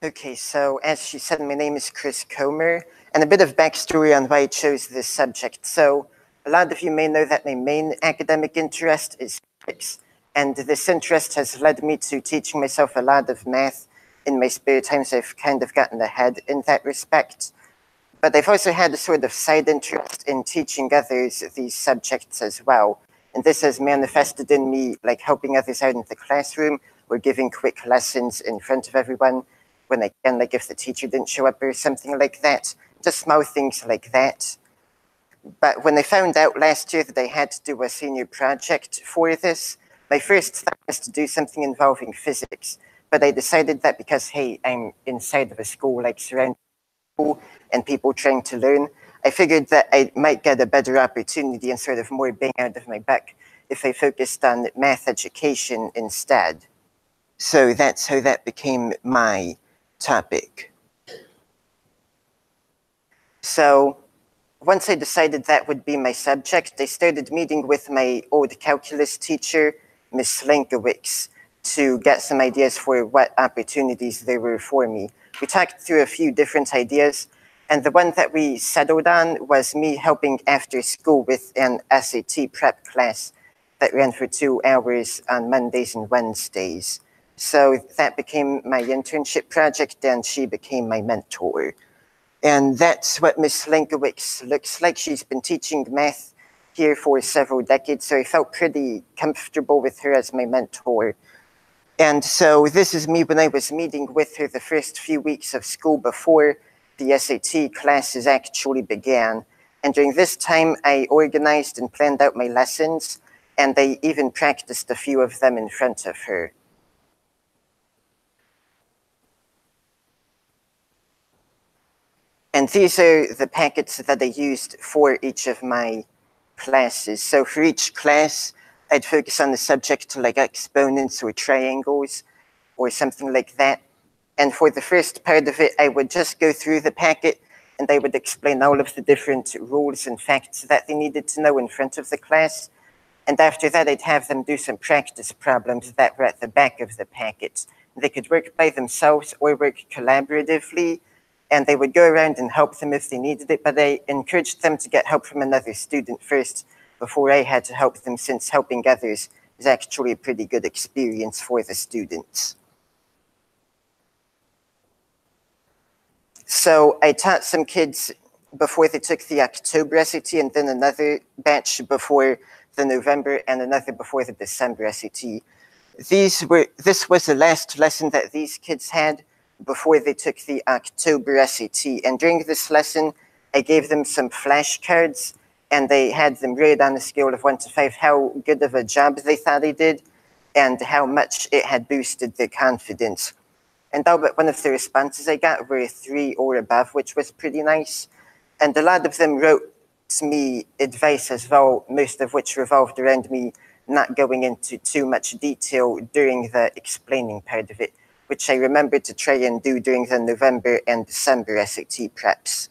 Okay, so as she said, my name is CComer, and a bit of backstory on why I chose this subject. So a lot of you may know that my main academic interest is physics, and this interest has led me to teaching myself a lot of math in my spare time, so I've kind of gotten ahead in that respect. But I've also had a sort of side interest in teaching others these subjects as well. And this has manifested in me like helping others out in the classroom or giving quick lessons in front of everyone when I can, like if the teacher didn't show up or something like that, just small things like that. But when I found out last year that I had to do a senior project for this, my first thought was to do something involving physics. But I decided that because, hey, I'm inside of a school, like surrounded by people and people trying to learn, I figured that I might get a better opportunity and sort of more bang out of my buck if I focused on math education instead. So that's how that became my topic. So once I decided that would be my subject, I started meeting with my old calculus teacher, Miss Lankowicz, to get some ideas for what opportunities there were for me. We talked through a few different ideas, and the one that we settled on was me helping after school with an SAT prep class that ran for 2 hours on Mondays and Wednesdays. So that became my internship project, and she became my mentor. And that's what Miss Lankowicz looks like. She's been teaching math here for several decades, so I felt pretty comfortable with her as my mentor. And so this is me when I was meeting with her the first few weeks of school before the SAT classes actually began. And during this time, I organized and planned out my lessons, and I even practiced a few of them in front of her. And these are the packets that I used for each of my classes. So for each class, I'd focus on the subject like exponents or triangles or something like that. And for the first part of it, I would just go through the packet and I would explain all of the different rules and facts that they needed to know in front of the class. And after that, I'd have them do some practice problems that were at the back of the packet. They could work by themselves or work collaboratively, and they would go around and help them if they needed it, but I encouraged them to get help from another student first before I had to help them, since helping others is actually a pretty good experience for the students. So I taught some kids before they took the October SAT, and then another batch before the November and another before the December SAT. This was the last lesson that these kids had before they took the October SAT. And during this lesson, I gave them some flashcards, and they had them rate on a scale of 1 to 5 how good of a job they thought they did and how much it had boosted their confidence. And all but one of the responses I got were 3 or above, which was pretty nice. And a lot of them wrote me advice as well, most of which revolved around me not going into too much detail during the explaining part of it, which I remembered to try and do during the November and December SAT preps.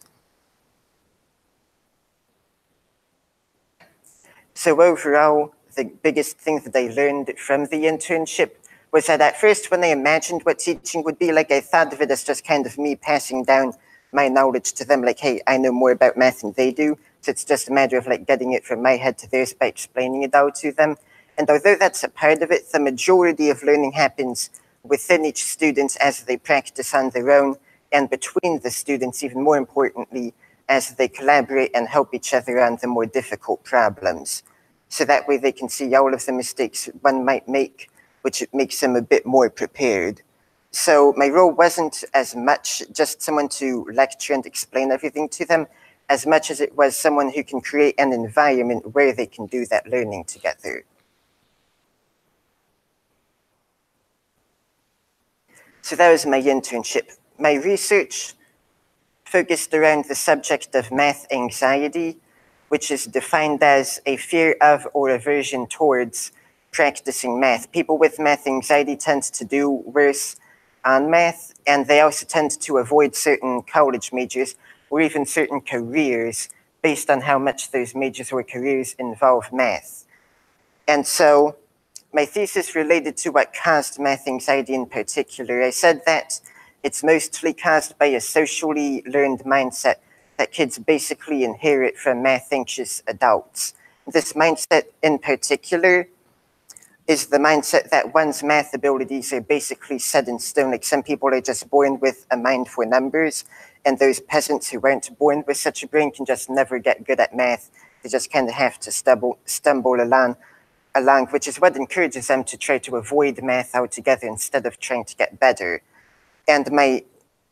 So overall, the biggest thing that I learned from the internship was that at first when I imagined what teaching would be like, I thought of it as just kind of me passing down my knowledge to them, like, hey, I know more about math than they do, so it's just a matter of like getting it from my head to theirs by explaining it all to them. And although that's a part of it, the majority of learning happens within each student as they practice on their own, and between the students, even more importantly, as they collaborate and help each other on the more difficult problems. So that way they can see all of the mistakes one might make, which makes them a bit more prepared. So my role wasn't as much just someone to lecture and explain everything to them, as much as it was someone who can create an environment where they can do that learning together. So that was my internship. My research focused around the subject of math anxiety, which is defined as a fear of or aversion towards practicing math. People with math anxiety tend to do worse on math, and they also tend to avoid certain college majors or even certain careers based on how much those majors or careers involve math. And so my thesis related to what caused math anxiety in particular. I said that it's mostly caused by a socially learned mindset that kids basically inherit from math-anxious adults. This mindset in particular is the mindset that one's math abilities are basically set in stone. Like some people are just born with a mind for numbers, and those peasants who weren't born with such a brain can just never get good at math. They just kind of have to stumble along, which is what encourages them to try to avoid math altogether instead of trying to get better. And my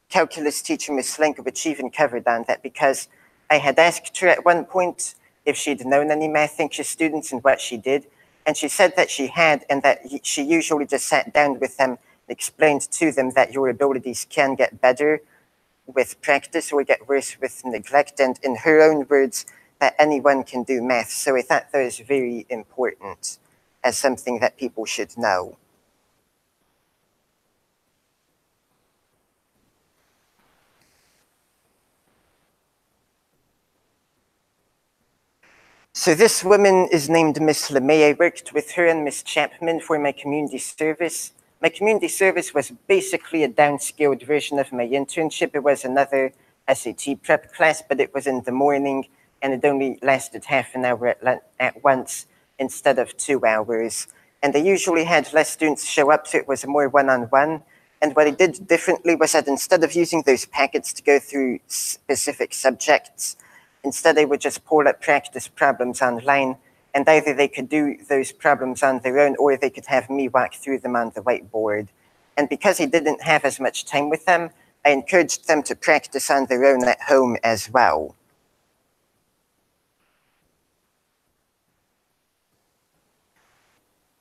calculus teacher, Miss Slinkovich, even covered on that, because I had asked her at one point if she'd known any math-anxious students and what she did. And she said that she had, and that she usually just sat down with them and explained to them that your abilities can get better with practice or get worse with neglect. And in her own words, that anyone can do math. So I thought that was very important as something that people should know. So this woman is named Miss LeMay. I worked with her and Miss Chapman for my community service. My community service was basically a downscaled version of my internship. It was another SAT prep class, but it was in the morning and it only lasted half an hour at once instead of 2 hours. And they usually had less students show up, so it was more one-on-one. And what I did differently was that instead of using those packets to go through specific subjects, instead they would just pull up practice problems online, and either they could do those problems on their own or they could have me walk through them on the whiteboard. And because I didn't have as much time with them, I encouraged them to practice on their own at home as well.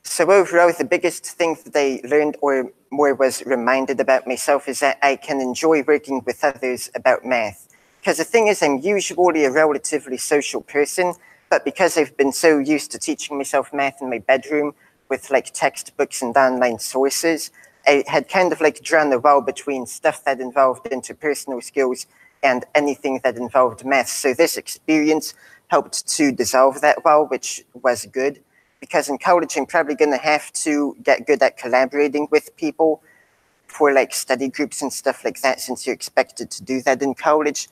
So overall, the biggest thing that I learned or more was reminded about myself is that I can enjoy working with others about math. Because the thing is, I'm usually a relatively social person, but because I've been so used to teaching myself math in my bedroom with like textbooks and online sources, I had kind of like drawn a wall between stuff that involved interpersonal skills and anything that involved math. So this experience helped to dissolve that wall, which was good. Because in college, I'm probably going to have to get good at collaborating with people for like study groups and stuff like that, since you're expected to do that in college.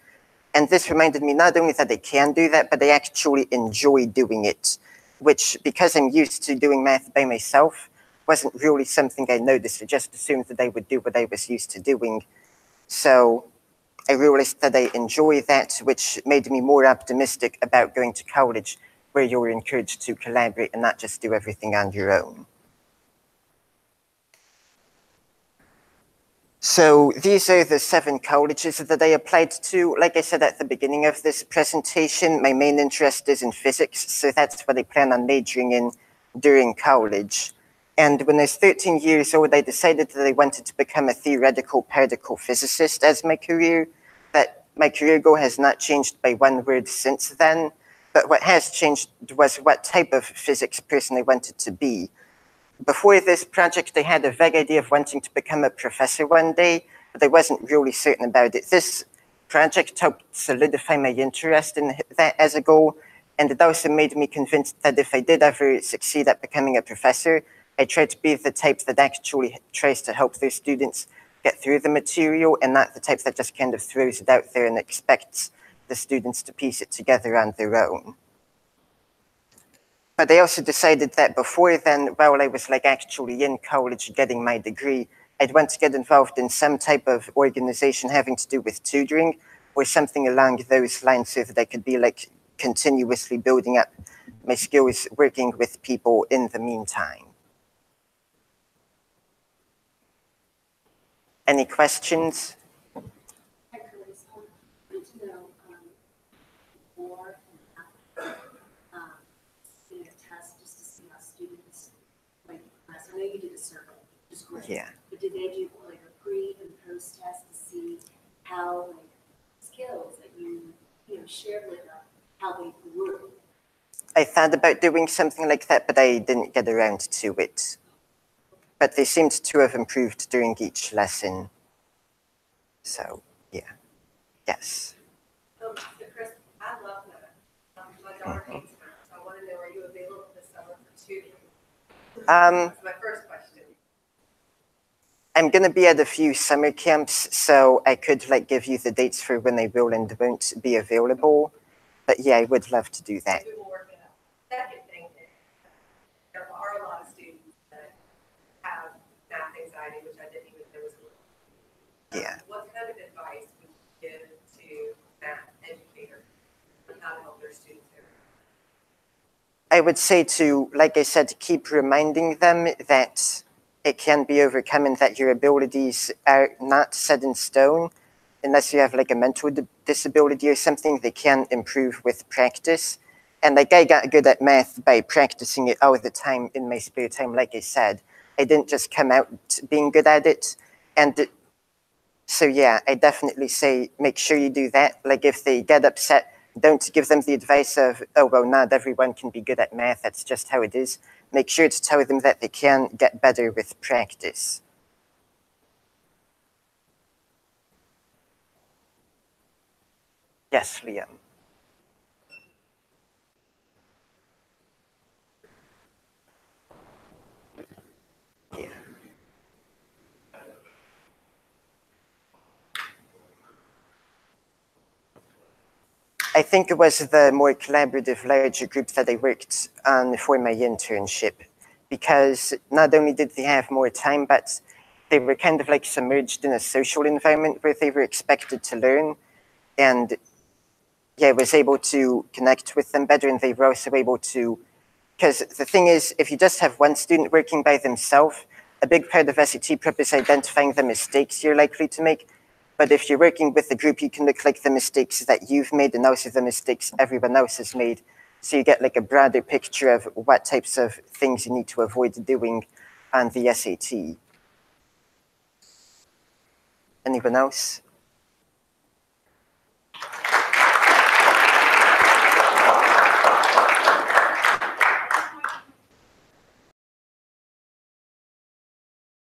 And this reminded me not only that I can do that, but I actually enjoy doing it, which, because I'm used to doing math by myself, wasn't really something I noticed. I just assumed that I would do what I was used to doing. So I realized that I enjoy that, which made me more optimistic about going to college, where you're encouraged to collaborate and not just do everything on your own. So these are the 7 colleges that I applied to. Like I said at the beginning of this presentation, my main interest is in physics, so that's what I plan on majoring in during college. And when I was 13 years old, I decided that I wanted to become a theoretical particle physicist as my career. But my career goal has not changed by one word since then. But what has changed was what type of physics person I wanted to be. Before this project, I had a vague idea of wanting to become a professor one day, but I wasn't really certain about it. This project helped solidify my interest in that as a goal, and it also made me convinced that if I did ever succeed at becoming a professor, I try to be the type that actually tries to help their students get through the material, and not the type that just kind of throws it out there and expects the students to piece it together on their own. But I also decided that before then, while I was like actually in college getting my degree, I'd want to get involved in some type of organization having to do with tutoring or something along those lines, so that I could be like continuously building up my skills working with people in the meantime. Any questions? I know you did a survey, which is great. Yeah. But did they do like a pre and post test to see how like skills that you shared with them, how they grew? I thought about doing something like that, but I didn't get around to it. But they seemed to have improved during each lesson. So, yeah. Yes. So, Chris, I love that. My daughter hates math, so I want to know, are you available this summer for tutoring? That's my first question. I'm going to be at a few summer camps, so I could like give you the dates for when they will and won't be available. But yeah, I would love to do that. We will work it out. Second thing is, there are a lot of students that have math anxiety, which I didn't even know was a little. Yeah. What kind of advice would you give to math educators on how to help their students there? I would say to, like I said, keep reminding them that it can be overcome and that your abilities are not set in stone. Unless you have like a mental disability or something, they can improve with practice. And like I got good at math by practicing it all the time in my spare time, like I said. I didn't just come out being good at it. And so yeah, I definitely say make sure you do that. Like if they get upset, don't give them the advice of, oh, well, not everyone can be good at math. That's just how it is. Make sure to tell them that they can get better with practice. Yes, Liam. Yeah. I think it was the more collaborative, larger group that I worked on for my internship, because not only did they have more time, but they were kind of like submerged in a social environment where they were expected to learn. And yeah, I was able to connect with them better, and they were also able to, because the thing is, if you just have one student working by themselves, a big part of SAT prep is identifying the mistakes you're likely to make. But if you're working with a group, you can look like the mistakes that you've made and also the mistakes everyone else has made. So you get like a broader picture of what types of things you need to avoid doing on the SAT. Anyone else?